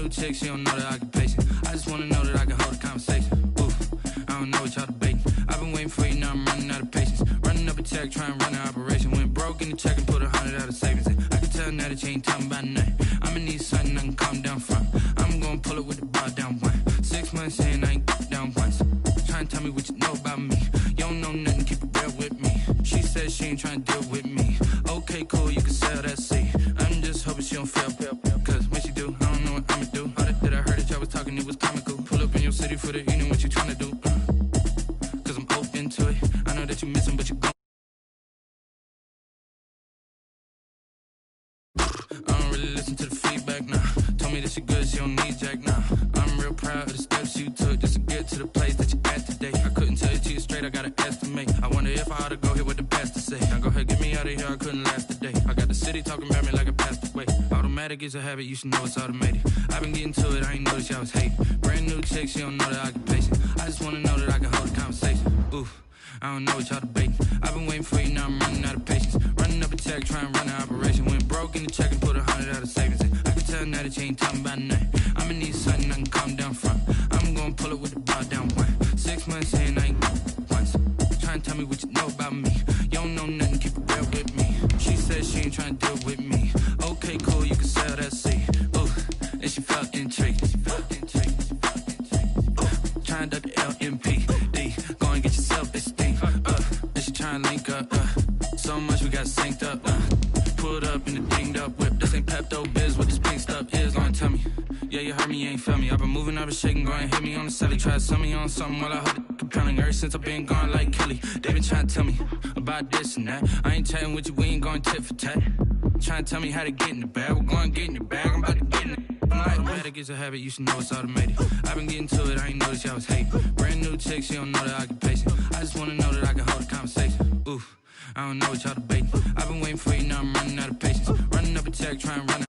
new chick, she don't know that I can patient. I just wanna know that I can hold a conversation. Oof, I don't know what y'all debating. I've been waiting for you, now I'm running out of patience. Running up a check, trying to run an operation. Went broke in the check and put 100 out of savings in. I can tell now that you ain't talking about nothing. I'ma need something I can calm down from. I'm gonna pull it with the bar down one. 6 months in, I ain't down once. Trying to tell me what you know about me. You don't know nothing, keep it real with me. She said she ain't trying to deal with me. Okay, cool, you can sell that seat. I'm just hoping she don't fail. Cause when she do, I don't know what I'ma do. All that I heard that y'all was talking, it was comical. Pull up in your city for the evening, what you trying to do? Cause I'm open to it. I know that you missing, but you gon' I don't really listen to the feedback now. Told me that she good, she don't need Jack now. I'm real proud of the steps you took just to get to the place that you at today. I couldn't tell you to you straight, I gotta estimate. I wonder if I ought to go here with the best to say. Now go ahead, get me out of here, I couldn't last today. I got the city talking about me like I passed away. Automatic is a habit, you should know it's automated. I've been getting to it, I ain't noticed y'all was hating. Brand new chick, she don't know that I can patient. I just wanna know that I can hold a conversation. Oof, I don't know what y'all debating. I've been waiting for you, now I'm running out of patience. Running up a check, trying to run an operation. Went broke in the check and put 100 out of savings in. I can tell now that you ain't talking about nothing. I'ma need something I can calm down from. I'm gonna pull it with the bar down one. 6 months in, I ain't once. Trying to tell me what you know about me. You don't know nothing, keep it real with me. She said she ain't trying to deal with me. Okay, cool, you can sell that seat. Ooh, and she felt intrigued. Trying to duck the LMPD. Go and get your self-esteem. And she trying to link up. So much we got synced up. Pulled up in the dinged up whip. This ain't Pepto-Biz, what this pink stuff is. Long tell me. Yeah, you heard me, you ain't feel me. I've been moving, I've been shaking, go and hit me on the celly. Try to sell me on something while I hold it compelling. Ever since I've been gone like Kelly, they been trying to tell me about this and that. I ain't chatting with you, we ain't going tit for tat. Trying to tell me how to get in the bag. We're going to get in the bag, I'm about to get in it. Automatic is a habit, you should know it's automated. I've been getting to it, I ain't noticed y'all was hating. Brand new chick, she don't know that I can patient. I just wanna know that I can hold a conversation. Oof, I don't know what y'all debating. I've been waiting for you, now I'm running out of patience. Running up a check, trying to run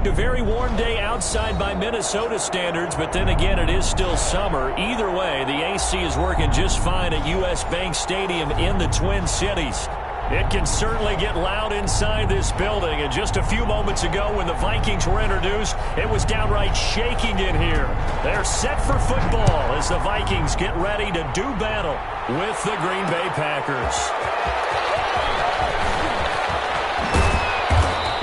A very warm day outside by Minnesota standards, but then again, it is still summer. Either way, the AC is working just fine at U.S. Bank Stadium in the Twin Cities. It can certainly get loud inside this building, and just a few moments ago when the Vikings were introduced, it was downright shaking in here. They're set for football as the Vikings get ready to do battle with the Green Bay Packers.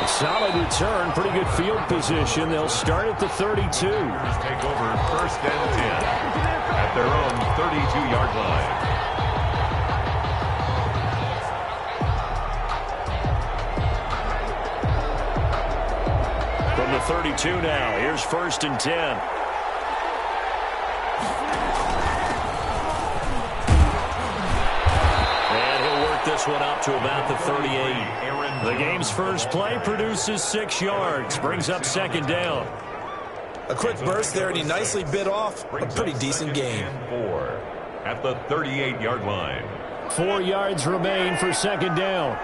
Solid return, pretty good field position. They'll start at the 32. Take over first and 10 at their own 32-yard line. From the 32 now, here's first and 10. And he'll work this one up to about the 38. The game's first play produces 6 yards, brings up second down. A quick burst there, and he nicely bit off a pretty decent gain. 4 at the 38-yard line. 4 yards remain for second down.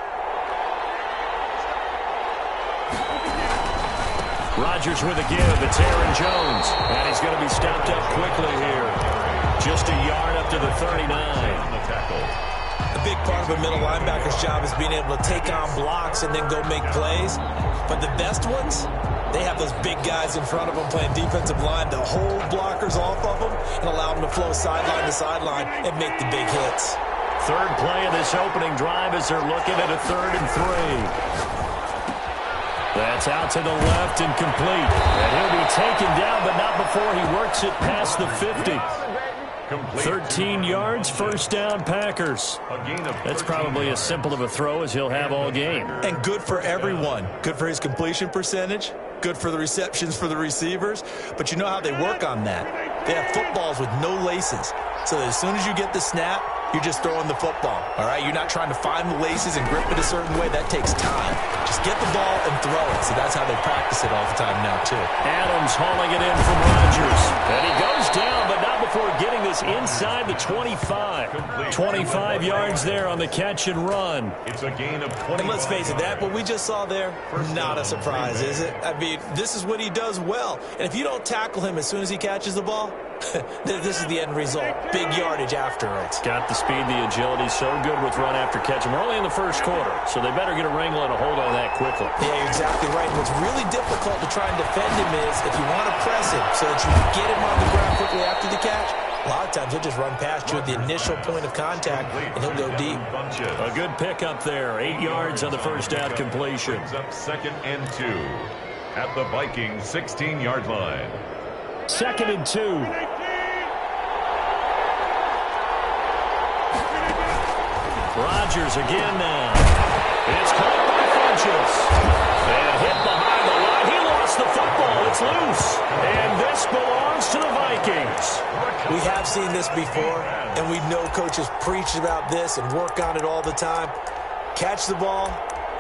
Rodgers with a give. It's Aaron Jones. And he's going to be stopped up quickly here. Just a yard up to the 39. On the tackle. A big part of a middle linebacker's job is being able to take on blocks and then go make plays. But the best ones, they have those big guys in front of them playing defensive line to hold blockers off of them and allow them to flow sideline to sideline and make the big hits. Third play of this opening drive as they're looking at a 3rd and 3. That's out to the left and complete. And he'll be taken down, but not before he works it past the 50. 13 yards, first down, Packers. That's probably as simple of a throw as he'll have all game. And good for everyone. Good for his completion percentage. Good for the receptions for the receivers. But you know how they work on that. They have footballs with no laces. So that as soon as you get the snap, you're just throwing the football, all right? You're not trying to find the laces and grip it a certain way. That takes time. Just get the ball and throw it. So that's how they practice it all the time now, too. Adams hauling it in from Rodgers. And he goes down, but not before getting this inside the 25. 25 yards there on the catch and run. It's a gain of 20. And let's face it, that what we just saw there, not a surprise, is it? I mean, this is what he does well. And if you don't tackle him as soon as he catches the ball, this is the end result. Big yardage after it. Got the speed, the agility, so good with run after catch. And we're only in the first quarter, so they better get a wrangle and a hold on that quickly. Yeah, you're exactly right. And what's really difficult to try and defend him is if you want to press him so that you can get him on the ground quickly after the catch, a lot of times he'll just run past you at the initial point of contact, and he'll go deep. A good pickup there. 8 yards on the first down completion. Brings up 2nd and 2 at the Vikings 16-yard line. 2nd and 2. Rodgers again now. It's caught by Funchess. And hit behind the line. He lost the football. It's loose. And this belongs to the Vikings. We have seen this before, and we know coaches preach about this and work on it all the time. Catch the ball.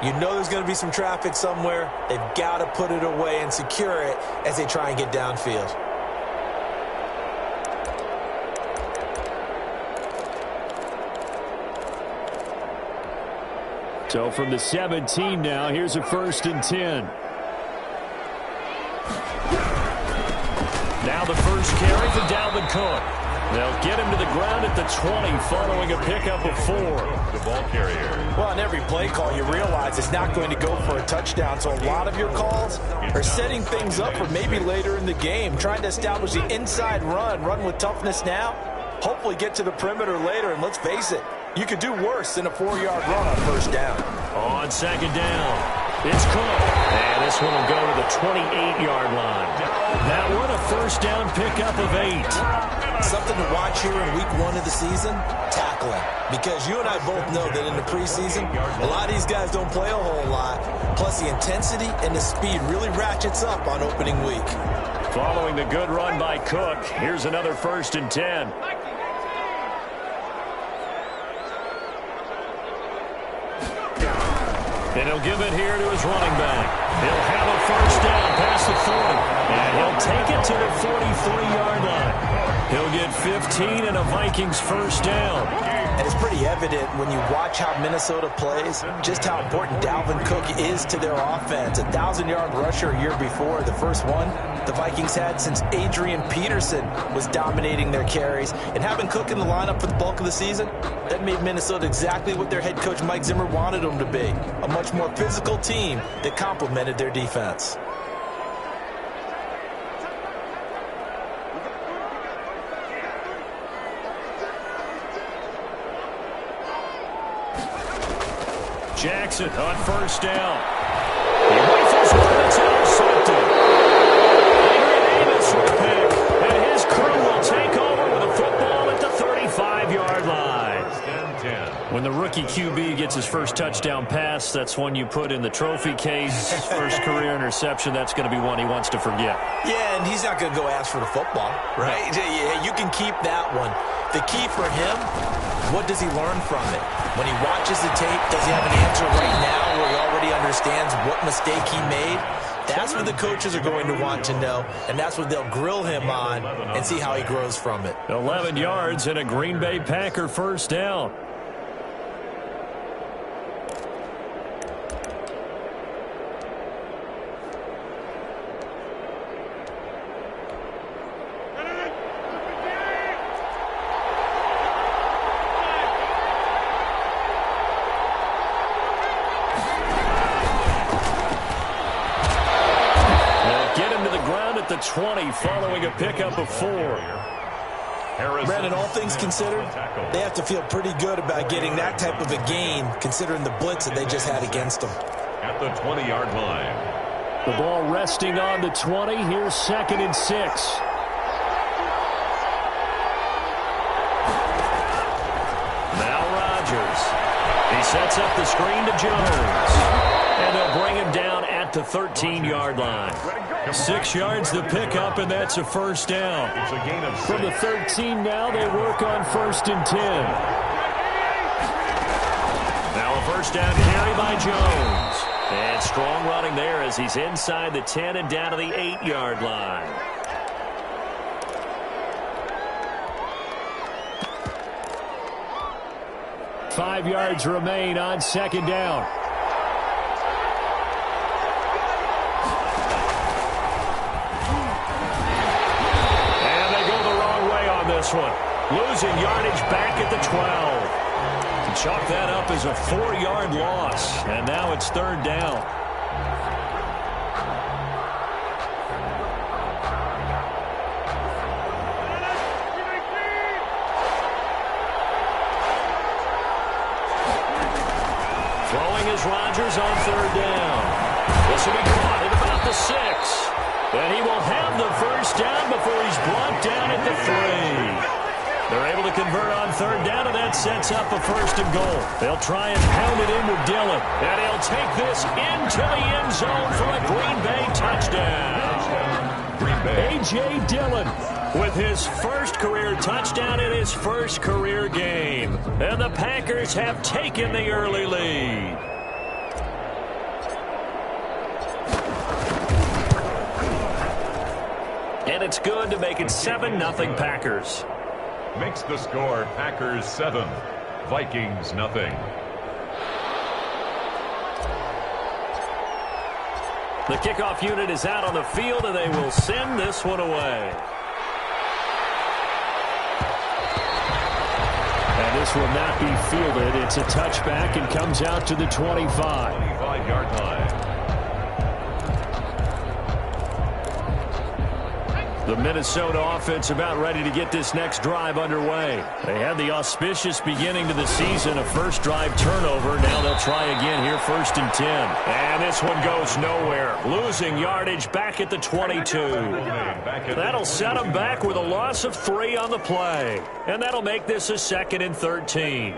You know there's going to be some traffic somewhere. They've got to put it away and secure it as they try and get downfield. So from the 17 now, here's a 1st and 10. Now the first carry for Dalvin Cook. They'll get him to the ground at the 20 following a pickup of 4. The ball carrier. Well, on every play call, you realize it's not going to go for a touchdown. So a lot of your calls are setting things up for maybe later in the game, trying to establish the inside run with toughness now, hopefully get to the perimeter later. And let's face it, you could do worse than a 4-yard run on 1st down. On 2nd down, it's Cook. And this one will go to the 28-yard line. That one a 1st down pickup of 8. Something to watch here in week 1 of the season, tackling. Because you and I both know that in the preseason, a lot of these guys don't play a whole lot. Plus the intensity and the speed really ratchets up on opening week. Following the good run by Cook, here's another 1st and 10. And he'll give it here to his running back. He'll have a 1st down past the 40. And he'll take it to the 43-yard line. He'll get 15 and a Vikings 1st down. And it's pretty evident when you watch how Minnesota plays, just how important Dalvin Cook is to their offense. 1,000-yard rusher a year before, the first one the Vikings had since Adrian Peterson was dominating their carries. And having Cook in the lineup for the bulk of the season, that made Minnesota exactly what their head coach Mike Zimmer wanted them to be. A much more physical team that complemented their defense. Jackson on 1st down. He rifles one. It's intercepted. Adrian Amos with the pick. And his crew will take over with a football at the 35-yard line. When the rookie QB gets his first touchdown pass, that's one you put in the trophy case. First career interception, that's going to be one he wants to forget. Yeah, and he's not going to go ask for the football, right? Yeah, you can keep that one. The key for him, what does he learn from it? When he watches the tape, does he have an answer right now where he already understands what mistake he made? That's what the coaches are going to want to know, and that's what they'll grill him on and see how he grows from it. 11 yards and a Green Bay Packer 1st down. The 20 following a pickup of 4. Brandon, all things considered, they have to feel pretty good about getting that type of a gain considering the blitz that they just had against them. At the 20-yard line. The ball resting on the 20. Here's 2nd and 6. Now Rodgers. He sets up the screen to Jones. And they'll bring him down at the 13-yard line. 6 yards the pickup, and that's a 1st down. It's a gain of 6. From the 13 now, they work on 1st and 10. Now a 1st down carry by Jones. And strong running there as he's inside the 10 and down to the 8-yard line. Five yards remain on 2nd down. One. Losing yardage back at the 12. To chalk that up as a 4-yard loss. And now it's third down. Throwing is Rodgers on third down. This will be caught at about the 6. And he will have the first down before he's brought down at the 3. They're able to convert on third down, and that sets up a first and goal. They'll try and pound it in with Dillon. And he'll take this into the end zone for a Green Bay touchdown. A.J. Dillon with his first career touchdown in his first career game. And the Packers have taken the early lead. And it's good to make it 7-0 Packers. Makes the score Packers 7, Vikings nothing. The kickoff unit is out on the field, and they will send this one away. And this will not be fielded. It's a touchback and comes out to the 25. 25-yard line. The Minnesota offense about ready to get this next drive underway. They had the auspicious beginning to the season, a first drive turnover. Now they'll try again here, 1st and 10. And this one goes nowhere. Losing yardage back at the 22. That'll set them back with a loss of 3 on the play. And that'll make this a 2nd and 13.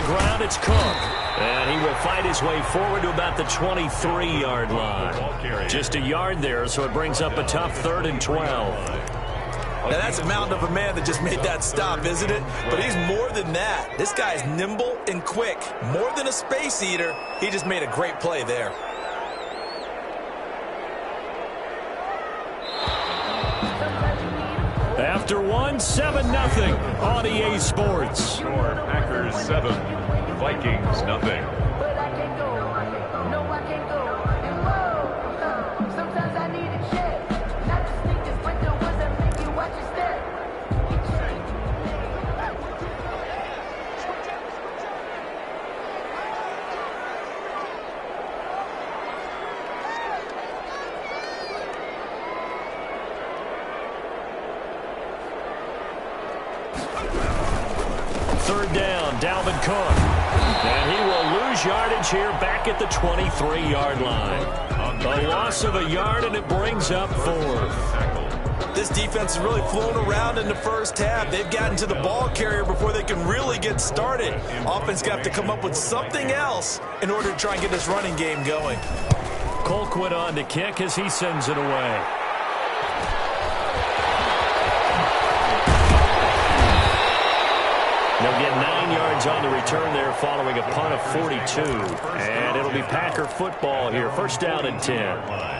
Ground, it's Cook. And he will fight his way forward to about the 23-yard line. Just a yard there, so it brings up a tough 3rd and 12. Now that's a mountain of a man that just made that stop, isn't it? But he's more than that. This guy's nimble and quick. More than a space eater, he just made a great play there. After one, 7-0 on EA Sports. Score Packers 7, Vikings nothing. Third down, Dalvin Cook. And he will lose yardage here back at the 23-yard line. A loss of a yard, and it brings up 4th. This defense has really flown around in the first half. They've gotten to the ball carrier before they can really get started. Offense got to come up with something else in order to try and get this running game going. Colquitt on to kick as he sends it away. They'll get 9 yards on the return there following a punt of 42. And it'll be Packer football here. 1st down and 10.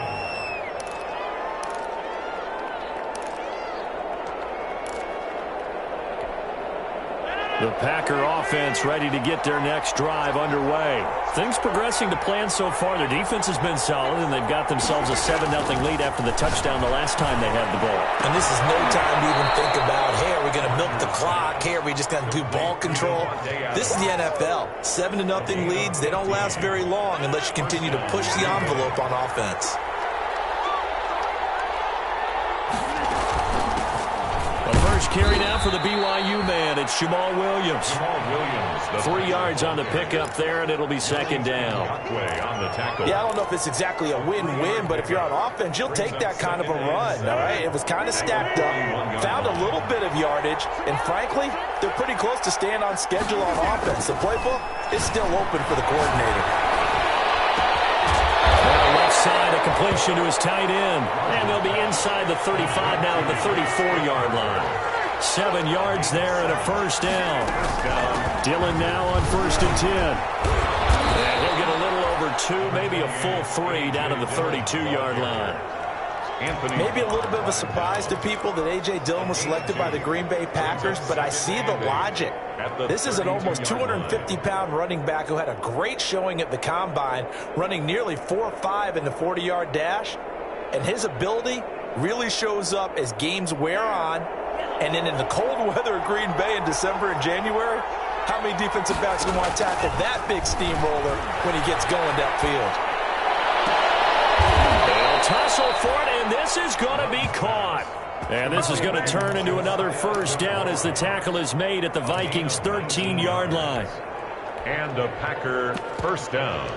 The Packer offense ready to get their next drive underway. Things progressing to plan so far. Their defense has been solid, and they've got themselves a 7-0 lead after the touchdown the last time they had the ball. And this is no time to even think about, hey, are we going to milk the clock? Hey, are we just going to do ball control? This is the NFL. 7-0 leads, they don't last very long unless you continue to push the envelope on offense. Carry now for the BYU man. It's Jamal Williams. 3 yards on the pickup there, and it'll be 2nd down. Yeah, I don't know if it's exactly a win-win, but if you're on offense, you'll take that kind of a run, all right? It was kind of stacked up, found a little bit of yardage, and frankly, they're pretty close to staying on schedule on offense. The playbook is still open for the coordinator. Left side, a completion to his tight end. And they'll be inside the 35 now at the 34-yard line. 7 yards there and a 1st down. Dillon now on 1st and 10. And he'll get a little over 2, maybe a full 3 down to the 32-yard line. Maybe a little bit of a surprise to people that A.J. Dillon was selected by the Green Bay Packers, but I see the logic. This is an almost 250-pound running back who had a great showing at the Combine, running nearly 4.5 in the 40-yard dash. And his ability really shows up as games wear on. And then in the cold weather of Green Bay in December and January, how many defensive backs can want to tackle that big steamroller when he gets going downfield? They'll tussle for it, and this is going to be caught. And this is going to turn into another first down as the tackle is made at the Vikings' 13-yard line. And a Packer first down.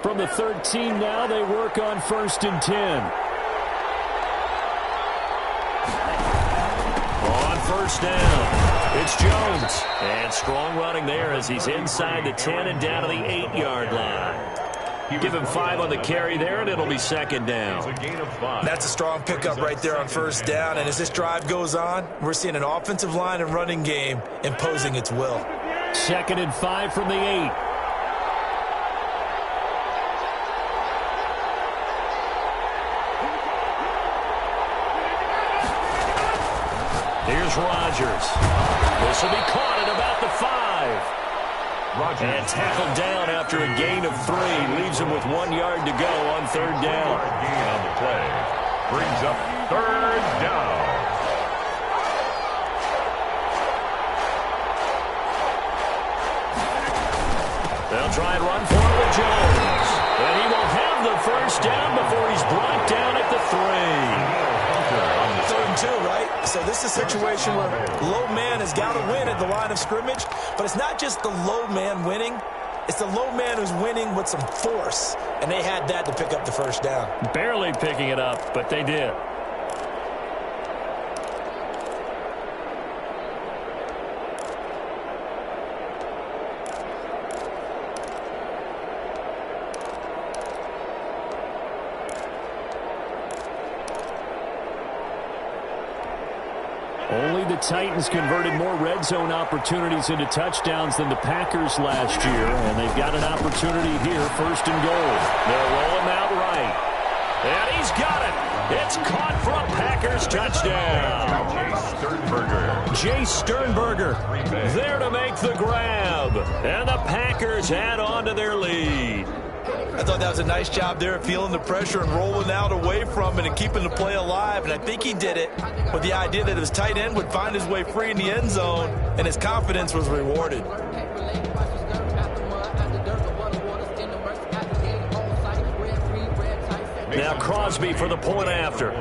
From the 13 now, they work on 1st and 10. On 1st down, it's Jones. And strong running there as he's inside the 10 and down to the 8-yard line. Give him 5 on the carry there, and it'll be 2nd down. That's a strong pickup right there on 1st down. And as this drive goes on, we're seeing an offensive line and running game imposing its will. 2nd and 5 from the 8. Here's Rodgers. This will be caught at about the 5. And tackled down after a gain of 3. Leaves him with 1 yard to go on 3rd down. Gain on the play. Brings up 3rd down. They'll try and run for it with Jones. And he will have the first down before he's brought down at the 3. 3rd and 2, right? So this is a situation where low man has got to win at the line of scrimmage, but it's not just the low man winning. It's the low man who's winning with some force, and they had that to pick up the first down. Barely picking it up, but they did. Only the Titans converted more red zone opportunities into touchdowns than the Packers last year, and they've got an opportunity here, 1st and goal. They'll roll him out right. And he's got it. It's caught for a Packers touchdown. Jay Sternberger there to make the grab. And the Packers add on to their lead. I thought that was a nice job there of feeling the pressure and rolling out away from it and keeping the play alive. And I think he did it with the idea that his tight end would find his way free in the end zone, and his confidence was rewarded. Now Crosby for the point after.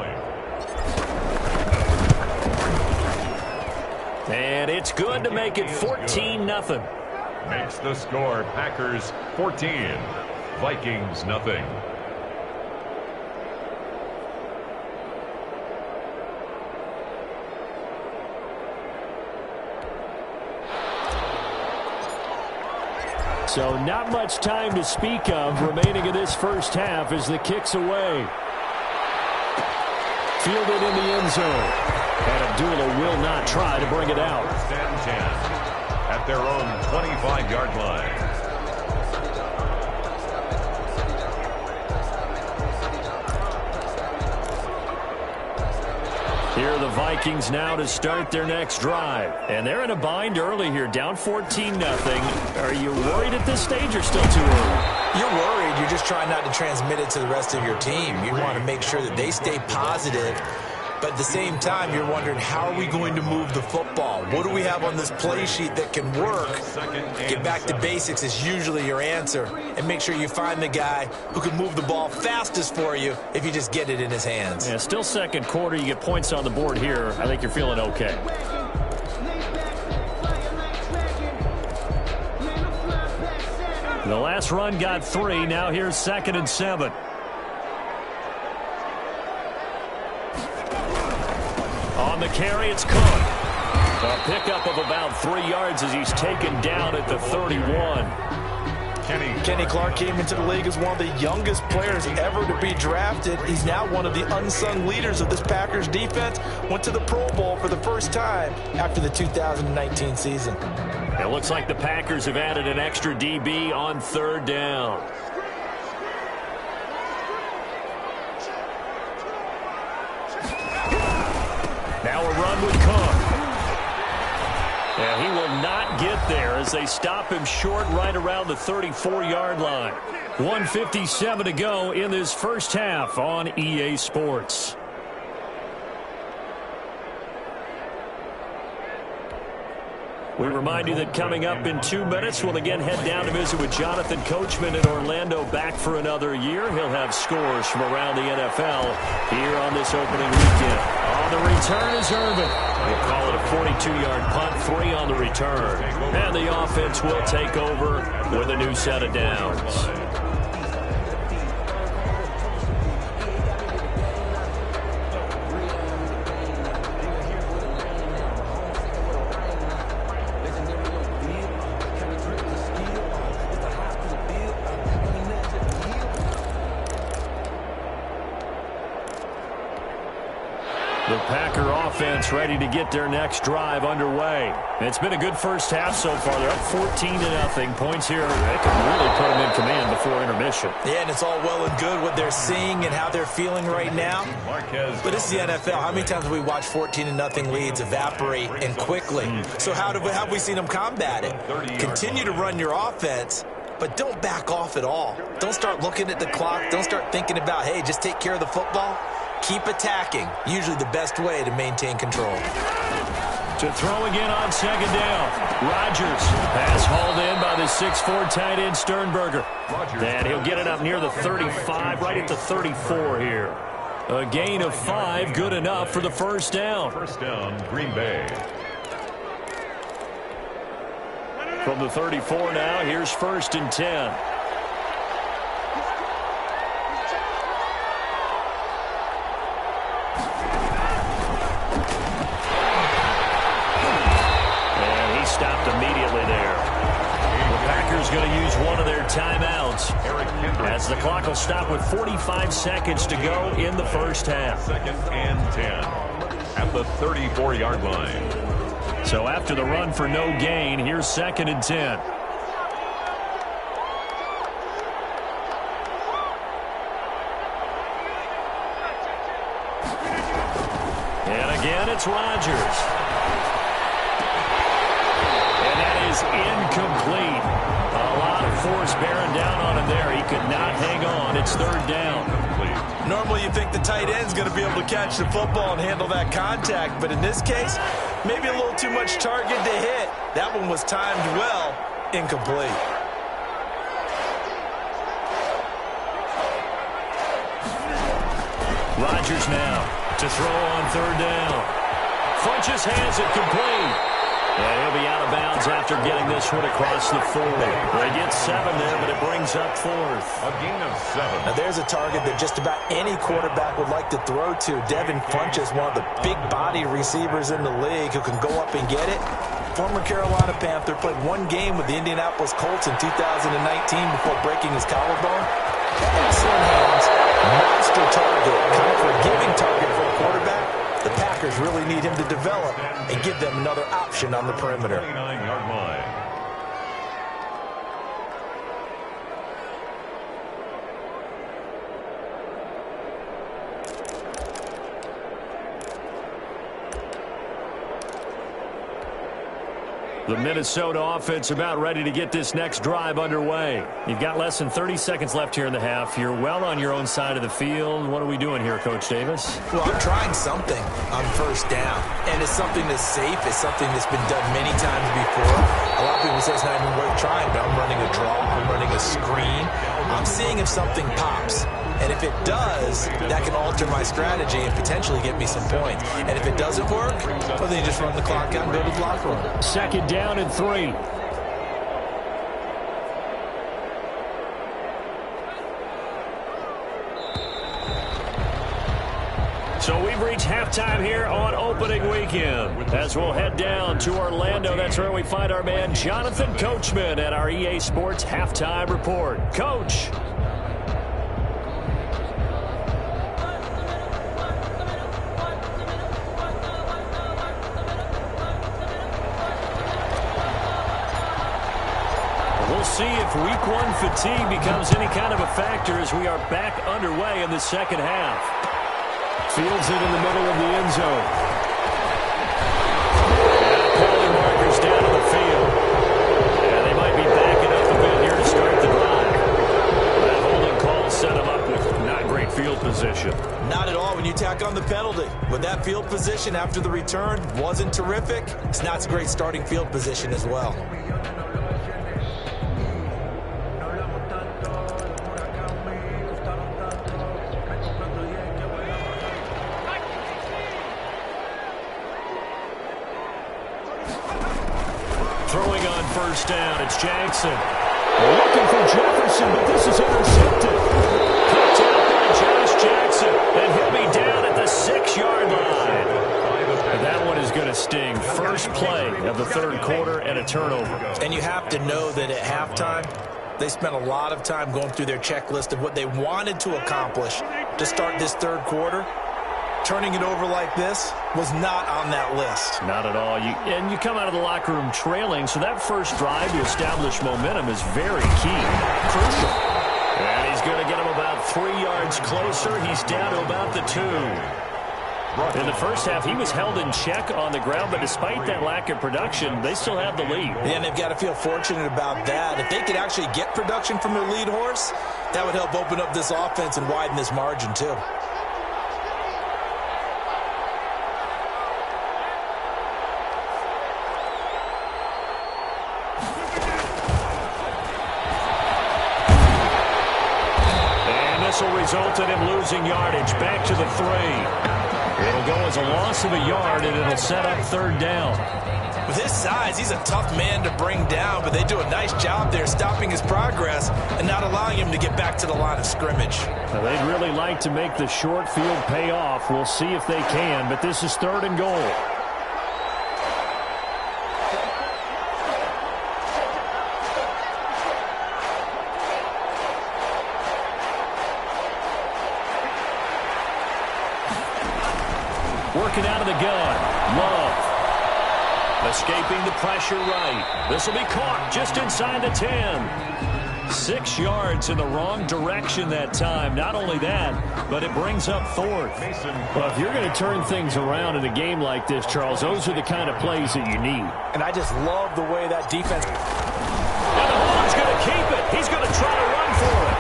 And it's good to make it 14-0. Makes the score Packers 14. Vikings nothing. So not much time to speak of remaining in this first half as the kick's away. Fielded in the end zone. And Abdullah will not try to bring it out. 1st and 10 at their own 25-yard line. Here are the Vikings now to start their next drive. And they're in a bind early here, down 14-0. Are you worried at this stage or still too early? You're worried. You're just trying not to transmit it to the rest of your team. You want to make sure that they stay positive. But at the same time, you're wondering, how are we going to move the football? What do we have on this play sheet that can work? Get back to basics is usually your answer. And make sure you find the guy who can move the ball fastest for you if you just get it in his hands. Yeah, still 2nd quarter. You get points on the board here. I think you're feeling okay. The last run got 3. Now here's 2nd and 7. On the carry, it's Cook. A pickup of about 3 yards as he's taken down at the 31. Kenny Clark came into the league as one of the youngest players ever to be drafted. He's now one of the unsung leaders of this Packers defense. Went to the Pro Bowl for the first time after the 2019 season. It looks like the Packers have added an extra DB on 3rd down. Now a run with Cook. And he will not get there as they stop him short right around the 34-yard line. 1:57 to go in this first half on EA Sports. We remind you that coming up in 2 minutes, we'll again head down to visit with Jonathan Coachman in Orlando, back for another year. He'll have scores from around the NFL here on this opening weekend. On the return is Irvin. We'll call it a 42-yard punt, 3 on the return. And the offense will take over with a new set of downs. The Packer offense ready to get their next drive underway. It's been a good first half so far. They're up 14-0. Points here, they can really put them in command before intermission. Yeah, and it's all well and good what they're seeing and how they're feeling right now. But this is the NFL. How many times have we watched 14-0 leads evaporate and quickly? So how have we seen them combat it? Continue to run your offense, but don't back off at all. Don't start looking at the clock. Don't start thinking about, hey, just take care of the football. Keep attacking. Usually the best way to maintain control. To throw again on 2nd down. Rodgers. Pass hauled in by the 6'4" tight end Sternberger. And he'll get it up near the 35, right at the 34 here. A gain of 5, good enough for the first down. First down, Green Bay. From the 34 now, here's 1st and 10. Stopped immediately there. The Packers going to use one of their timeouts as the clock will stop with 45 seconds to go in the first half. 2nd and 10 at the 34-yard line. So after the run for no gain, here's 2nd and 10. And again, it's Rodgers. Incomplete. A lot of force bearing down on him there. He could not hang on. It's 3rd down. Normally you think the tight end's going to be able to catch the football and handle that contact, but in this case, maybe a little too much target to hit. That one was timed well. Incomplete. Rodgers now to throw on 3rd down. Funches has it complete. And he'll be out of bounds after getting this one across the 4. They get 7 there, but it brings up 4th. A gain of 7. Now there's a target that just about any quarterback would like to throw to. Devin Funches, one of the big body receivers in the league who can go up and get it. Former Carolina Panther, played 1 game with the Indianapolis Colts in 2019 before breaking his collarbone. Excellent hands, monster target, kind of forgiving target for a quarterback. The Packers really need him to develop and give them another option on the perimeter. 29-yard line. The Minnesota offense about ready to get this next drive underway. You've got less than 30 seconds left here in the half. You're well on your own side of the field. What are we doing here, Coach Davis? Well, I'm trying something on 1st down, and it's something that's safe. It's something that's been done many times before. A lot of people say it's not even worth trying, but I'm running a draw. I'm running a screen. I'm seeing if something pops. And if it does, that can alter my strategy and potentially get me some points. And if it doesn't work, well, then you just run the clock out and go to the locker room. 2nd down and 3. So we've reached halftime here on opening weekend. As we'll head down to Orlando, that's where we find our man Jonathan Coachman at our EA Sports Halftime Report. Coach. We'll see if week one fatigue becomes any kind of a factor as we are back underway in the second half. Fields it in the middle of the end zone. And penalty markers down on the field. And they might be backing up a bit here to start the drive. That holding call set them up with not great field position. Not at all when you tack on the penalty. With that field position after the return wasn't terrific, it's not a great starting field position as well. Throwing on first down, it's Jackson. Looking for Jefferson, but this is intercepted. Picked out by Josh Jackson, and he'll be down at the 6-yard line. And that one is going to sting. First play of the third quarter and a turnover. And you have to know that at halftime, they spent a lot of time going through their checklist of what they wanted to accomplish to start this third quarter. Turning it over like this was not on that list. Not at all. And you come out of the locker room trailing, so that first drive to establish momentum is very key. Crucial. And he's going to get him about 3 yards closer. He's down to about the 2. In the first half, he was held in check on the ground, but despite that lack of production, they still have the lead. Yeah, and they've got to feel fortunate about that. If they could actually get production from their lead horse, that would help open up this offense and widen this margin too. Will result in him losing yardage. Back to the 3. It'll go as a loss of a yard, and it'll set up third down. With his size, he's a tough man to bring down, but they do a nice job there stopping his progress and not allowing him to get back to the line of scrimmage. Now, they'd really like to make the short field pay off. We'll see if they can, but this is third and goal. Working out of the gun. Love. Escaping the pressure right. This will be caught just inside the 10. 6 yards in the wrong direction that time. Not only that, but it brings up fourth. Well, if you're going to turn things around in a game like this, Charles, those are the kind of plays that you need. And I just love the way that defense... And the holder's going to keep it. He's going to try to run for it.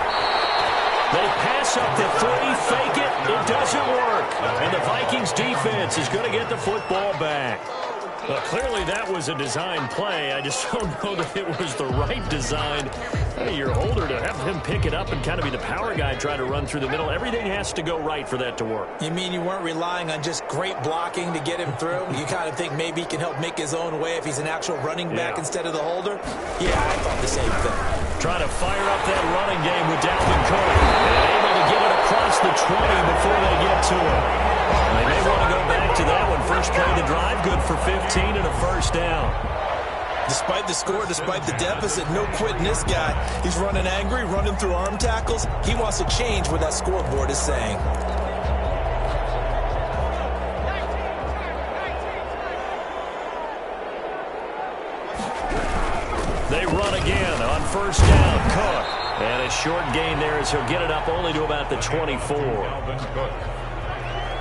They pass up the 3, fake it. It doesn't work. And the Vikings defense is going to get the football back. Well, clearly that was a design play. I just don't know that it was the right design. Hey, you're older to have him pick it up and kind of be the power guy trying to run through the middle. Everything has to go right for that to work. You mean you weren't relying on just great blocking to get him through? You kind of think maybe he can help make his own way if he's an actual running back instead of the holder? Yeah, I thought the same thing. Trying to fire up that running game with Dalvin Cook. And able to get it across the 20 before they get to it. They may want to go back to that one. First play of the drive, good for 15 and a first down. Despite the score, despite the deficit, no quitting this guy. He's running angry, running through arm tackles. He wants to change what that scoreboard is saying. They run again on first down. Cook. And a short gain there as he'll get it up only to about the 24.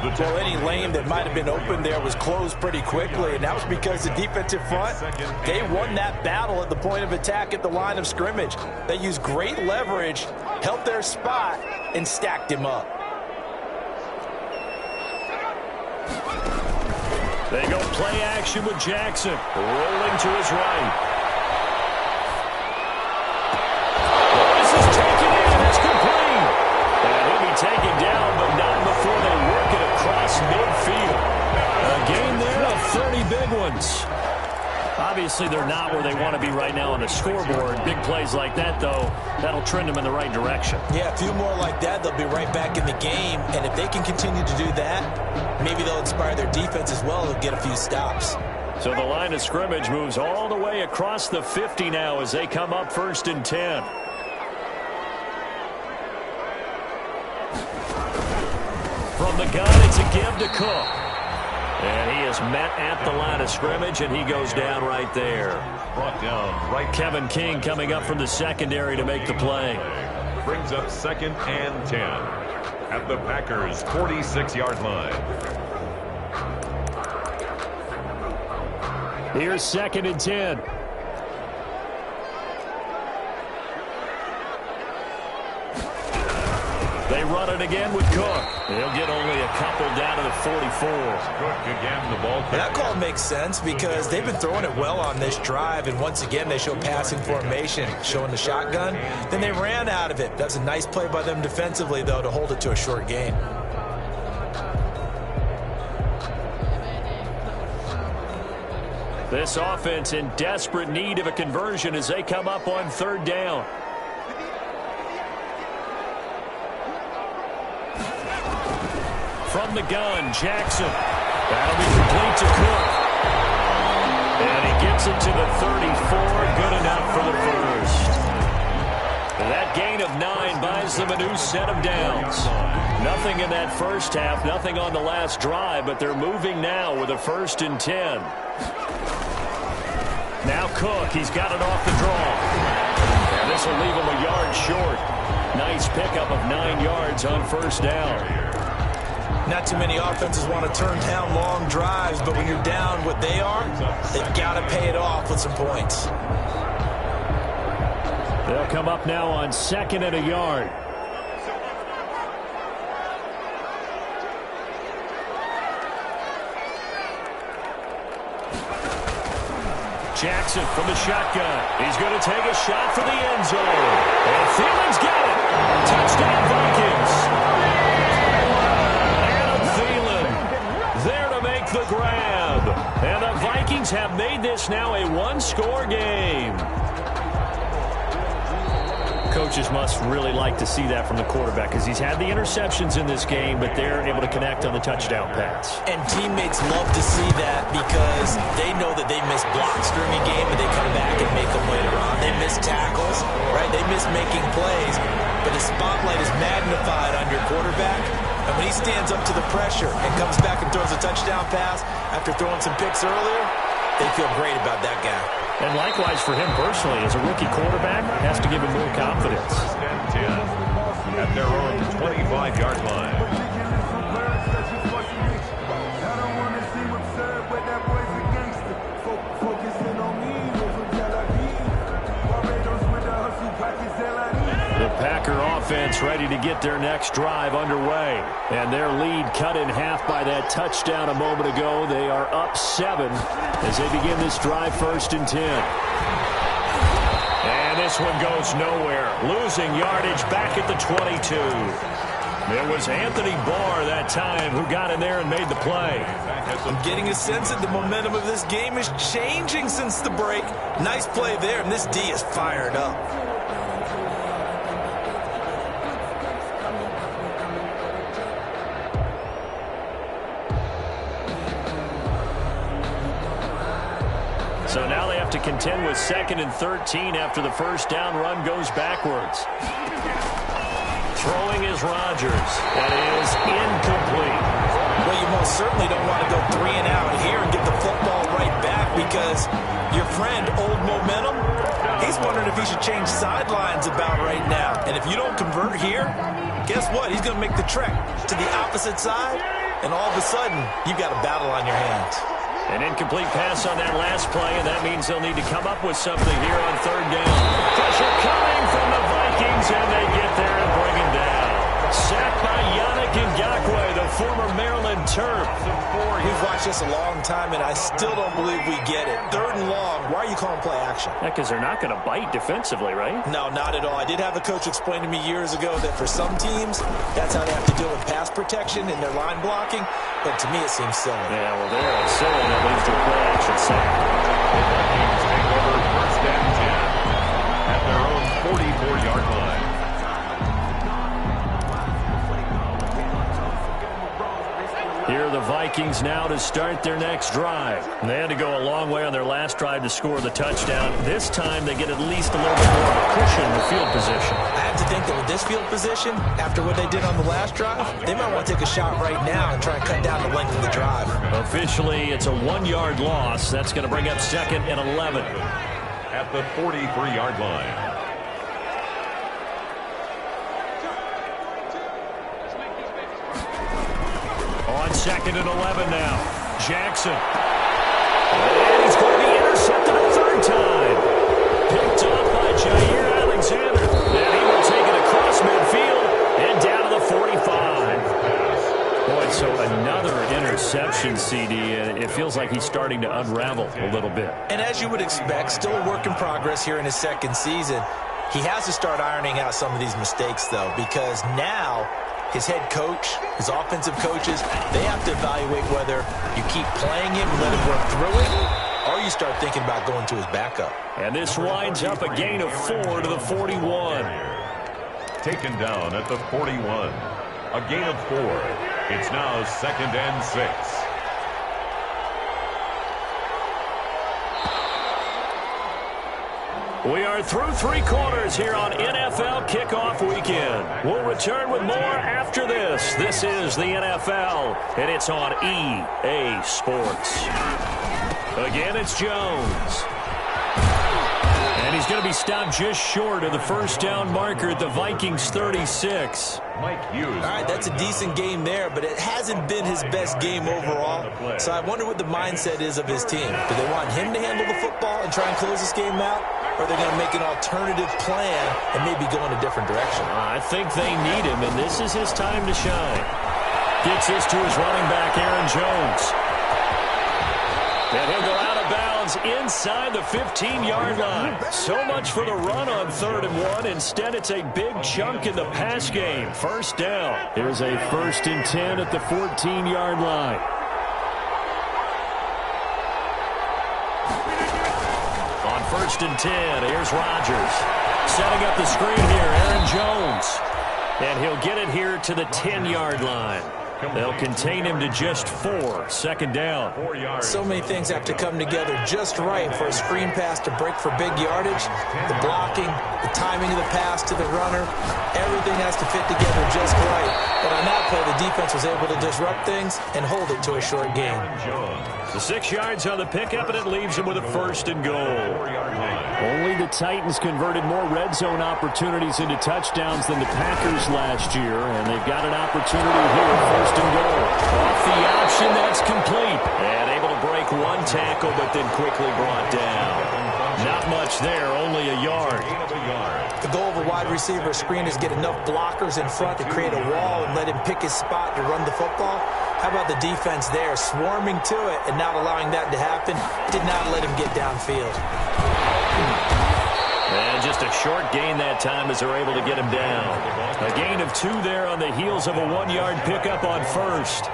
Well, any lane that might have been open there was closed pretty quickly, and that was because the defensive front, they won that battle at the point of attack at the line of scrimmage. They used great leverage, held their spot, and stacked him up. They go play action with Jackson, rolling to his right. Taken down, but not before they work it across midfield. A gain there of 30 big ones. Obviously, they're not where they want to be right now on the scoreboard. Big plays like that, though, that'll trend them in the right direction. Yeah, a few more like that, they'll be right back in the game. And if they can continue to do that, maybe they'll inspire their defense as well and get a few stops. So the line of scrimmage moves all the way across the 50 now as they come up 1st and 10. From the gun, it's a give to Cook. And he is met at the line of scrimmage, and he goes down right there. Brought down right. Kevin King coming up from the secondary to make the play. Brings up 2nd and 10 at the Packers' 46-yard line. Here's 2nd and 10. They run it again with Cook. He'll get only a couple down to the 44. Cook again, the ball. That call makes sense because they've been throwing it well on this drive, and once again they show passing formation, showing the shotgun. Then they ran out of it. That's a nice play by them defensively, though, to hold it to a short gain. This offense in desperate need of a conversion as they come up on 3rd down. From the gun, Jackson. That'll be complete to Cook. And he gets it to the 34. Good enough for the first. That gain of 9 buys them a new set of downs. Nothing in that first half, nothing on the last drive, but they're moving now with a 1st and 10. Now Cook, he's got it off the draw. And this will leave him a yard short. Nice pickup of 9 yards on 1st down. Not too many offenses want to turn down long drives, but when you're down what they are, they've got to pay it off with some points. They'll come up now on 2nd and a yard. Jackson from the shotgun. He's going to take a shot for the end zone. And Thielen's got it. Touchdown Vikings. There to make the grab. And the Vikings have made this now a one-score game. Coaches must really like to see that from the quarterback because he's had the interceptions in this game, but they're able to connect on the touchdown pass. And teammates love to see that because they know that they miss blocks during a game, and they come back and make them later on. They miss tackles, right? They miss making plays, but the spotlight is magnified on your quarterback. And when he stands up to the pressure and comes back and throws a touchdown pass after throwing some picks earlier, they feel great about that guy. And likewise for him personally, as a rookie quarterback, has to give him more confidence. 10 at their own 25-yard line. The Packer offense ready to get their next drive underway. And their lead cut in half by that touchdown a moment ago. They are up 7 as they begin this drive 1st and 10. And this one goes nowhere. Losing yardage back at the 22. It was Anthony Barr that time who got in there and made the play. I'm getting a sense that the momentum of this game is changing since the break. Nice play there, and this D is fired up. So now they have to contend with 2nd and 13 after the first down run goes backwards. Throwing is Rodgers. That is incomplete. Well, you most certainly don't want to go 3 and out here and get the football right back because your friend, Old Momentum, he's wondering if he should change sidelines about right now. And if you don't convert here, guess what? He's going to make the trek to the opposite side, and all of a sudden, you've got a battle on your hands. An incomplete pass on that last play, and that means they'll need to come up with something here on 3rd down. Pressure coming from the Vikings, and they get there and bring him down. Sacked by Yannick Ngakoue, the former Maryland Terp. We've watched this a long time, and I still don't believe we get it. 3rd and long, why are you calling play action? Yeah, because they're not going to bite defensively, right? No, not at all. I did have a coach explain to me years ago that for some teams, that's how they have to deal with pass protection and their line blocking, but to me it seems silly. Yeah, well, there it's silly. That leads to a play action sack. The Vikings take over 1st and 10 at their own 44-yard line. Here are the Vikings now to start their next drive. They had to go a long way on their last drive to score the touchdown. This time they get at least a little bit more of a cushion in the field position. I have to think that with this field position, after what they did on the last drive, they might want to take a shot right now and try and cut down the length of the drive. Officially, it's a 1-yard loss. That's going to bring up 2nd and 11. At the 43-yard line. On 2nd and 11 now. Jackson. And he's going to be intercepted a 3rd time. Picked off by Jair Alexander. And he will take it across midfield and down to the 45. Boy, so another interception, CD. It feels like he's starting to unravel a little bit. And as you would expect, still a work in progress here in his 2nd season. He has to start ironing out some of these mistakes, though, because now his head coach, his offensive coaches, they have to evaluate whether you keep playing him and let him work through it, or you start thinking about going to his backup. And this winds up a gain of 4 to the 41. Taken down at the 41. A gain of 4. It's now 2nd and 6. We are through 3 quarters here on NFL Kickoff Weekend. We'll return with more after this. This is the NFL, and it's on EA Sports. Again, it's Jones. And he's going to be stopped just short of the 1st down marker at the Vikings 36. Mike Hughes. All right, that's a decent game there, but it hasn't been his best game overall. So I wonder what the mindset is of his team. Do they want him to handle the football and try and close this game out? Or are they going to make an alternative plan and maybe go in a different direction? I think they need him, and this is his time to shine. Gets this to his running back, Aaron Jones. And he'll go out of bounds inside the 15-yard line. So much for the run on 3rd and 1. Instead, it's a big chunk in the pass game. 1st down. Here's a 1st and 10 at the 14-yard line. On 1st and 10, here's Rodgers. Setting up the screen here, Aaron Jones. And he'll get it here to the 10-yard line. They'll contain him to just 4. 2nd down. So many things have to come together just right for a screen pass to break for big yardage. The blocking, the timing of the pass to the runner, everything has to fit together just right. But on that play, the defense was able to disrupt things and hold it to a short gain. The 6 yards on the pickup, and it leaves him with a 1st and goal. Only the Titans converted more red zone opportunities into touchdowns than the Packers last year, and they've got an opportunity here, 1st and goal. Off the option, that's complete. And able to break 1 tackle, but then quickly brought down. Not much there, only a yard. The goal of a wide receiver screen is get enough blockers in front to create a wall and let him pick his spot to run the football. How about the defense there, swarming to it and not allowing that to happen? Did not let him get downfield. And just a short gain that time as they're able to get him down. A gain of 2 there on the heels of a 1-yard pickup on 1st.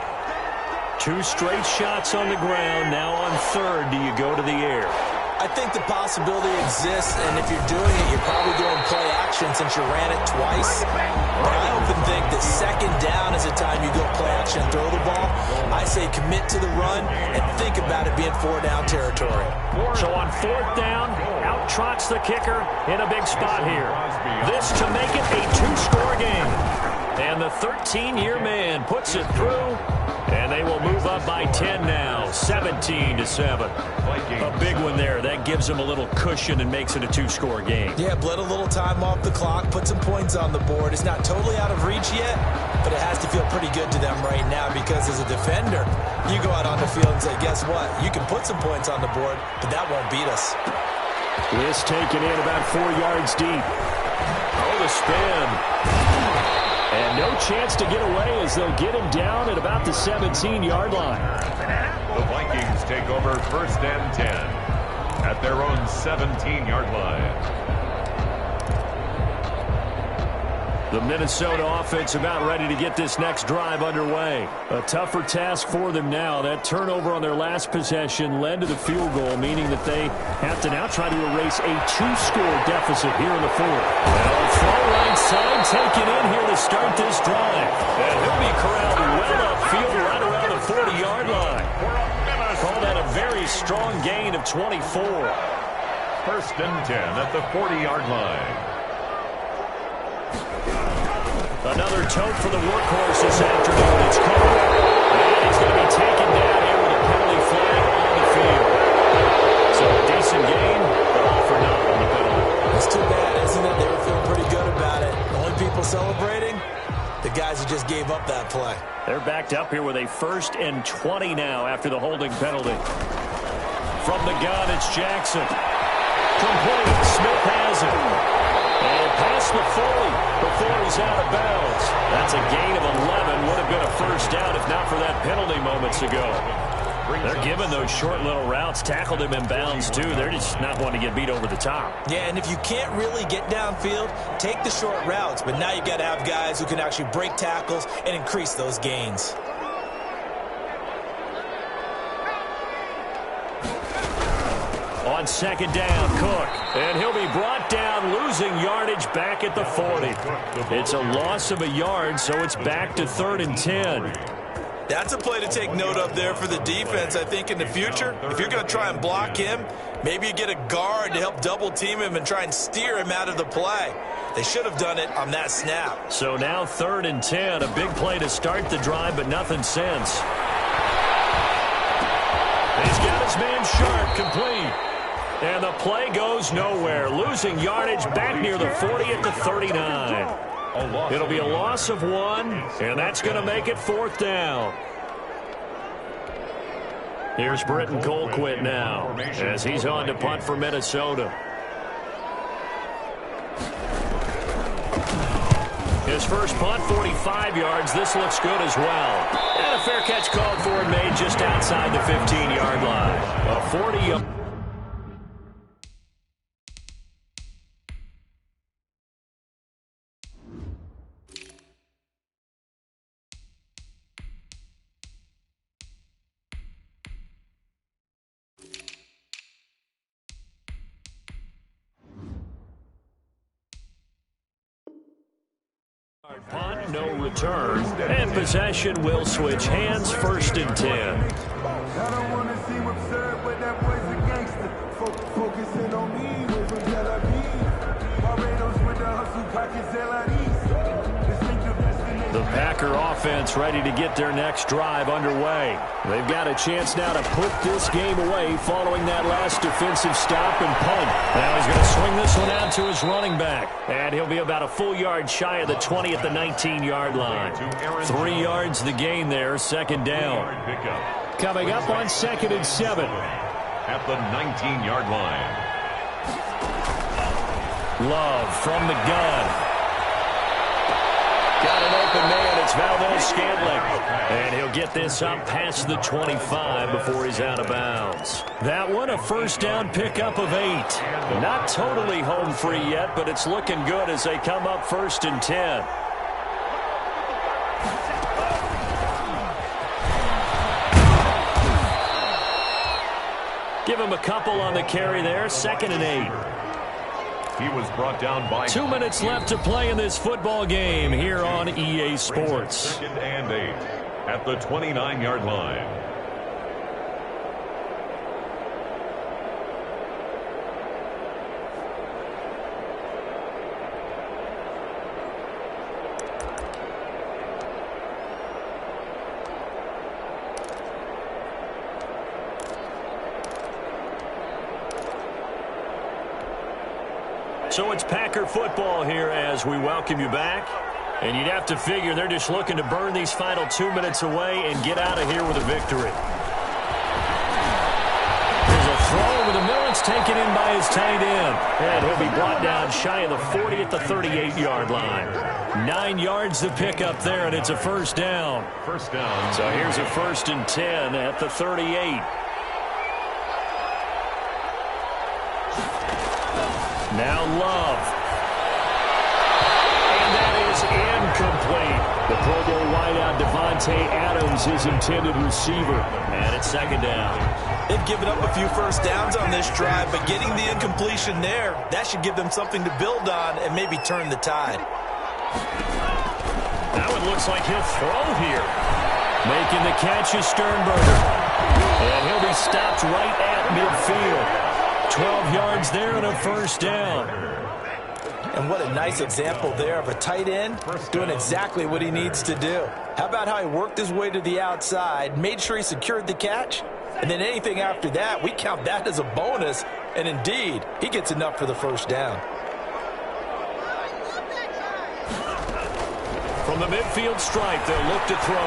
2 straight shots on the ground. Now on 3rd, do you go to the air? I think the possibility exists, and if you're doing it, you're probably going play action since you ran it twice. But I often think that 2nd down is the time you go play action and throw the ball. I say commit to the run and think about it being 4-down territory. So on 4th down, out trots the kicker in a big spot here. This to make it a 2-score game. And the 13-year man puts it through, and they will move up by 10 now, 17-7. A big one there. That gives them a little cushion and makes it a 2-score game. Yeah, bled a little time off the clock, put some points on the board. It's not totally out of reach yet, but it has to feel pretty good to them right now because as a defender, you go out on the field and say, guess what? You can put some points on the board, but that won't beat us. This taken in about 4 yards deep. Oh, the spin. And no chance to get away as they'll get him down at about the 17-yard line. The Vikings take over 1st and 10 at their own 17-yard line. The Minnesota offense about ready to get this next drive underway. A tougher task for them now. That turnover on their last possession led to the field goal, meaning that they have to now try to erase a 2-score deficit here in the fourth. Well, throw right side taken in here to start this drive. And he'll be corralled well upfield right around the 40-yard line. Call that a very strong gain of 24. First and 10 at the 40-yard line. Another tote for the workhorse this afternoon. It's caught. And he's going to be taken down here with a penalty flag on the field. So a decent gain, but all for naught on the penalty. It's too bad, isn't it? They were feeling pretty good about it. The only people celebrating, the guys who just gave up that play. They're backed up here with a 1st and 20 now after the holding penalty. From the gun, it's Jackson. Complete. Smith has it. And past the 40 before he's out of bounds. That's a gain of 11. Would have been a first down if not for that penalty moments ago. They're giving those short little routes. Tackled him in bounds, too. They're just not wanting to get beat over the top. Yeah, and if you can't really get downfield, take the short routes. But now you've got to have guys who can actually break tackles and increase those gains. On second down, Cook. And he'll be brought down, losing yardage back at the 40. It's a loss of a yard, so it's back to 3rd and 10. That's a play to take note of there for the defense, I think, in the future. If you're going to try and block him, maybe you get a guard to help double team him and try and steer him out of the play. They should have done it on that snap. So now 3rd and 10, a big play to start the drive, but nothing since. He's got his man Sharp complete. And the play goes nowhere. Losing yardage back near the 40 at the 39. It'll be a loss of 1, and that's going to make it 4th down. Here's Britton Colquitt now as he's on to punt for Minnesota. His first punt, 45 yards. This looks good as well. And a fair catch called for and made just outside the 15-yard line. A 40-yard. Punt, no return, and possession will switch hands. 1st and 10. I don't want to seem absurd, but that boy's a gangster. Focusing on me with a Barbados with the hustle pockets The Packer offense ready to get their next drive underway. They've got a chance now to put this game away following that last defensive stop and punt. Now he's going to swing this one out to his running back. And he'll be about a full yard shy of the 20 at the 19-yard line. 3 yards the gain there, 2nd down. Coming up on 2nd and 7. At the 19-yard line. Love from the gun. Got an open man. It's Valdez-Scantling. And he'll get this up past the 25 before he's out of bounds. That one, a first down pickup of 8. Not totally home free yet, but it's looking good as they come up 1st and 10. Give him a couple on the carry there. 2nd and 8. He was brought down by 2 minutes left to play in this football game here on EA Sports. 2nd and 8 at the 29-yard line. So it's Packer football here as we welcome you back. And you'd have to figure they're just looking to burn these final 2 minutes away and get out of here with a victory. There's a throw over the middle. It's taken in by his tight end. And he'll be brought down shy of the 40 at the 38-yard line. 9 yards to pick up there, and it's a first down. First down. So here's a 1st and 10 at the 38. Now Love. And that is incomplete. The Pro Bowl wideout Devontae Adams, his intended receiver. And it's second down. They've given up a few first downs on this drive, but getting the incompletion there, that should give them something to build on and maybe turn the tide. Now it looks like he'll throw here. Making the catch is Sternberger. And he'll be stopped right at midfield. 12 yards there and a first down. And what a nice example there of a tight end doing exactly what he needs to do. How about how he worked his way to the outside, made sure he secured the catch, and then anything after that, we count that as a bonus. And indeed, he gets enough for the first down. From the midfield stripe, they'll look to throw.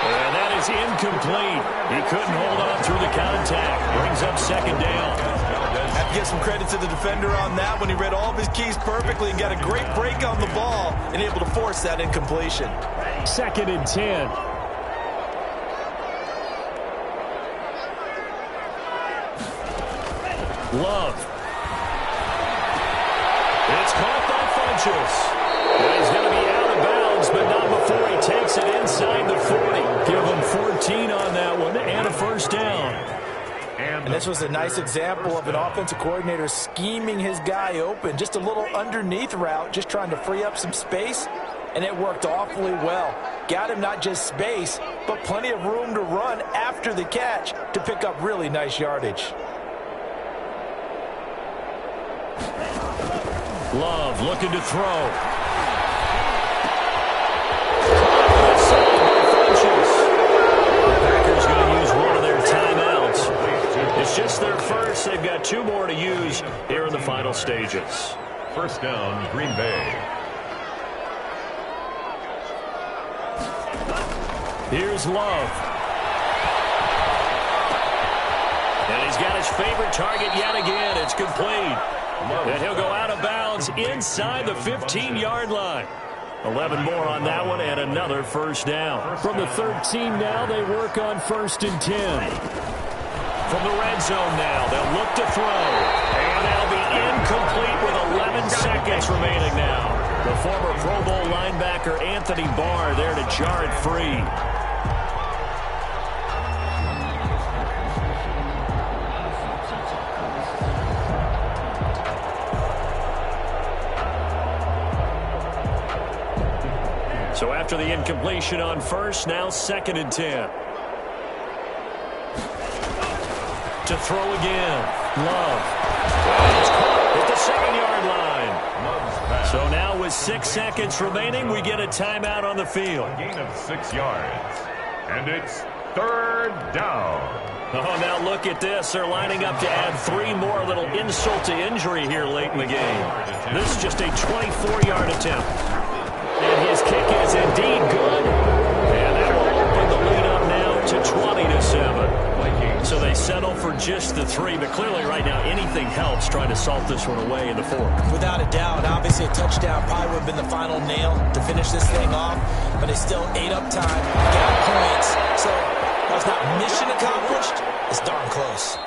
And that is incomplete. He couldn't hold on through the contact. Brings up second down. I have to give some credit to the defender on that when he read all of his keys perfectly and got a great break on the ball and able to force that incompletion. Second and 10. Love. It's caught by Funchess. He's going to be out of bounds, but not before he takes it inside the 40. Give him 14 on that one and a first down. And this was a nice example of an offensive coordinator scheming his guy open. Just a little underneath route, just trying to free up some space, and it worked awfully well. Got him not just space, but plenty of room to run after the catch to pick up really nice yardage. Love looking to throw. The Packers going to use one of their timeouts. It's just their first. They've got two more to use here in the final stages. First down, Green Bay. Here's Love. And he's got his favorite target yet again. It's complete. And he'll go out of bounds inside the 15-yard line. 11 more on that one and another first down. From the 13 now, they work on first and 10. From the red zone now, they'll look to throw. And that'll be incomplete with 11 seconds remaining now. The former Pro Bowl linebacker Anthony Barr there to jar it free. So after the incompletion on first, now second and 10. To throw again. Love. It's caught at the 7-yard line. So now with 6 seconds remaining, we get a timeout on the field. A gain of 6 yards. And it's third down. Oh, now look at this. They're lining up to add 3 more. Little insult to injury here late in the game. This is just a 24-yard attempt. And his kick is indeed good. And that will open the lead up now to 20-7. So they settle for just the 3. But clearly right now anything helps trying to salt this one away in the 4th. Without a doubt, obviously a touchdown probably would have been the final nail to finish this thing off. But it's still ate up time. Got points. So while it's not mission accomplished, it's darn close.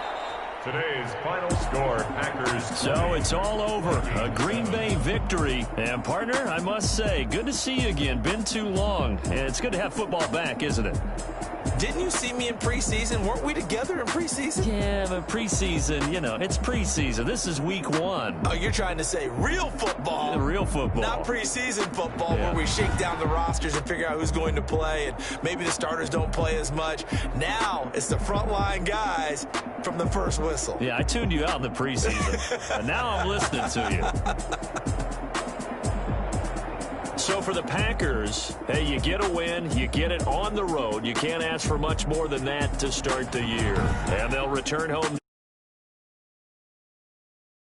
Today's final score, Packers. So it's all over. A Green Bay victory. And, partner, I must say, good to see you again. Been too long. And it's good to have football back, isn't it? Didn't you see me in preseason? Weren't we together in preseason? Yeah, but preseason, you know, it's preseason. This is week 1. Oh, you're trying to say real football. Real football. Not preseason football where we shake down the rosters and figure out who's going to play, and maybe the starters don't play as much. Now it's the frontline guys from the first whistle. Yeah, I tuned you out in the preseason. And now I'm listening to you. So for the Packers, hey, you get a win, you get it on the road. You can't ask for much more than that to start the year. And they'll return home